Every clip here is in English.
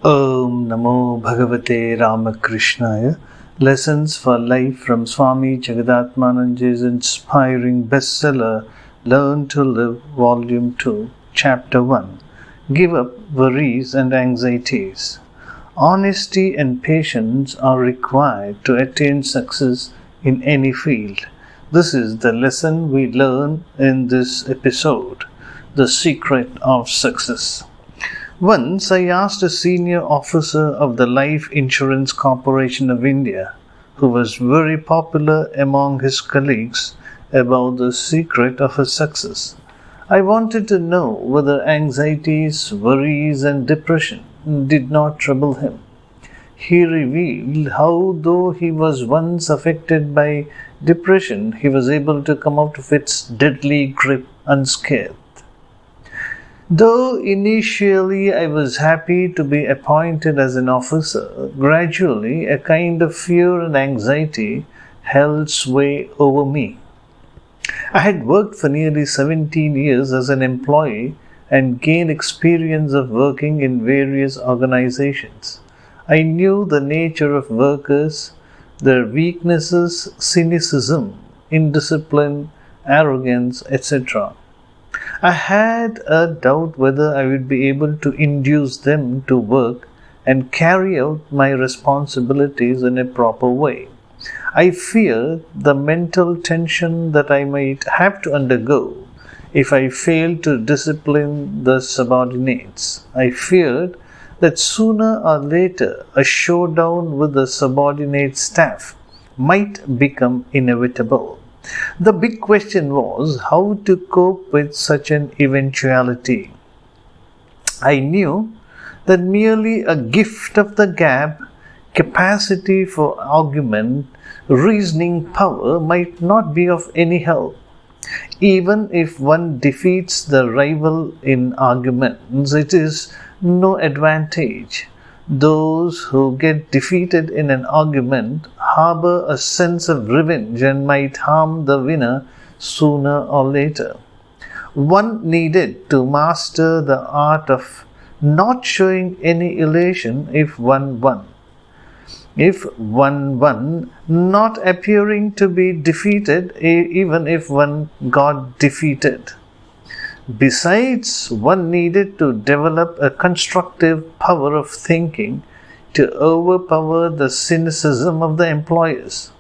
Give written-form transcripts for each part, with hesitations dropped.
Om Namo Bhagavate Ramakrishnaya. Lessons for Life from Swami Jagadatmananja's inspiring bestseller Learn to Live, Volume 2, Chapter 1. Give up worries and anxieties. Honesty and patience are required to attain success in any field. This is the lesson we learn in this episode, the secret of success. Once I asked a senior officer of the Life Insurance Corporation of India, who was very popular among his colleagues, about the secret of his success. I wanted to know whether anxieties, worries, and depression did not trouble him. He revealed how, though he was once affected by depression, he was able to come out of its deadly grip unscathed. Though initially I was happy to be appointed as an officer, gradually a kind of fear and anxiety held sway over me. I had worked for nearly 17 years as an employee and gained experience of working in various organizations. I knew the nature of workers, their weaknesses, cynicism, indiscipline, arrogance, etc. I had a doubt whether I would be able to induce them to work and carry out my responsibilities in a proper way. I feared the mental tension that I might have to undergo if I failed to discipline the subordinates. I feared that sooner or later a showdown with the subordinate staff might become inevitable. The big question was how to cope with such an eventuality. I knew that merely a gift of the gab, capacity for argument, reasoning power might not be of any help. Even if one defeats the rival in arguments, it is no advantage. Those who get defeated in an argument harbor a sense of revenge and might harm the winner sooner or later. One needed to master the art of not showing any elation if one won. If one won, not appearing to be defeated even if one got defeated. Besides, one needed to develop a constructive power of thinking to overpower the cynicism of the employers.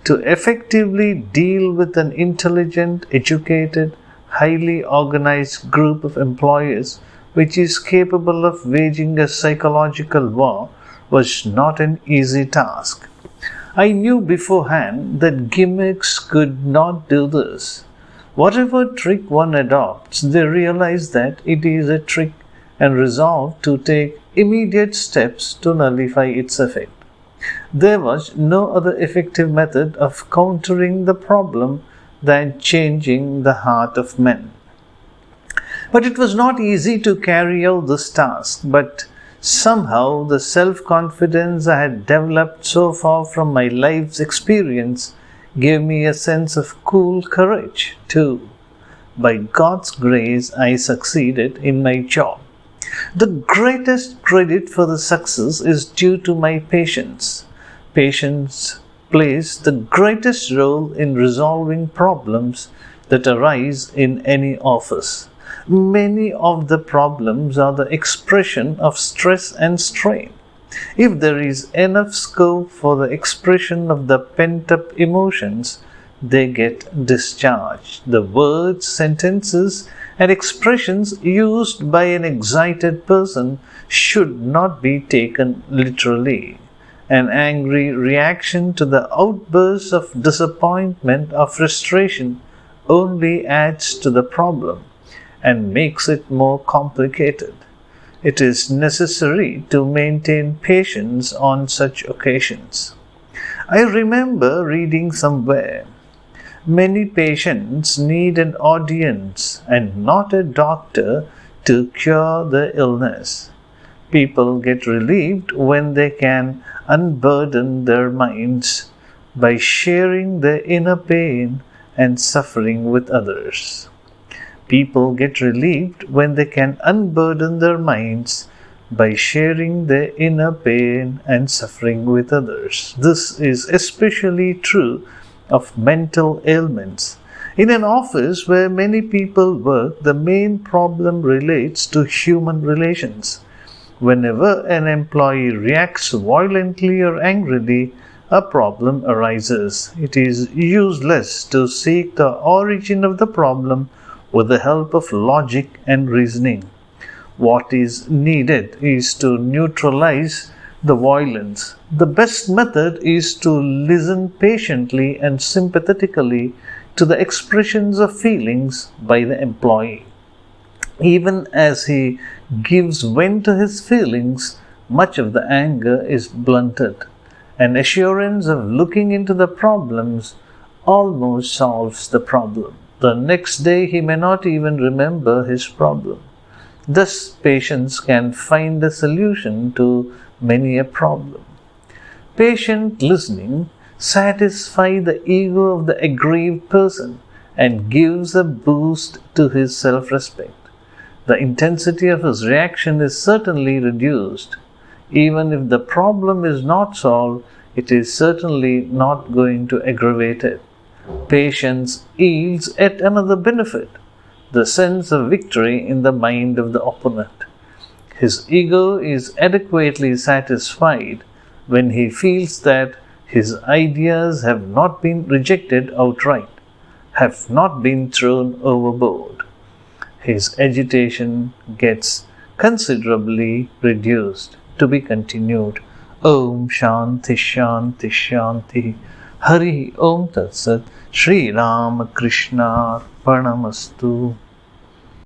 To effectively deal with an intelligent, educated, highly organized group of employers which is capable of waging a psychological war was not an easy task. I knew beforehand that gimmicks could not do this. Whatever trick one adopts, they realize that it is a trick and resolve to take immediate steps to nullify its effect. There was no other effective method of countering the problem than changing the heart of men. But it was not easy to carry out this task, but somehow the self-confidence I had developed so far from my life's experience gave me a sense of cool courage too. By God's grace, I succeeded in my job. The greatest credit for the success is due to my patience. Patience plays the greatest role in resolving problems that arise in any office. Many of the problems are the expression of stress and strain. If there is enough scope for the expression of the pent-up emotions, they get discharged. The words, sentences, and expressions used by an excited person should not be taken literally. An angry reaction to the outbursts of disappointment or frustration only adds to the problem and makes it more complicated. It is necessary to maintain patience on such occasions. I remember reading somewhere, many patients need an audience and not a doctor to cure the illness. People get relieved when they can unburden their minds by sharing their inner pain and suffering with others. People get relieved when they can unburden their minds by sharing their inner pain and suffering with others. This is especially true of mental ailments. In an office where many people work, the main problem relates to human relations. Whenever an employee reacts violently or angrily, a problem arises. It is useless to seek the origin of the problem with the help of logic and reasoning. What is needed is to neutralize the violence. The best method is to listen patiently and sympathetically to the expressions of feelings by the employee. Even as he gives vent to his feelings, much of the anger is blunted. An assurance of looking into the problems almost solves the problem. The next day he may not even remember his problem. Thus, patience can find a solution to many a problem. Patient listening satisfies the ego of the aggrieved person and gives a boost to his self-respect. The intensity of his reaction is certainly reduced. Even if the problem is not solved, it is certainly not going to aggravate it. Patience yields yet another benefit, the sense of victory in the mind of the opponent. His ego is adequately satisfied when he feels that his ideas have not been rejected outright, have not been thrown overboard. His agitation gets considerably reduced. To be continued. Om Shanti Shanti Shanti. Hari Om Tat Sat. Shri Ramakrishna Arpanamastu.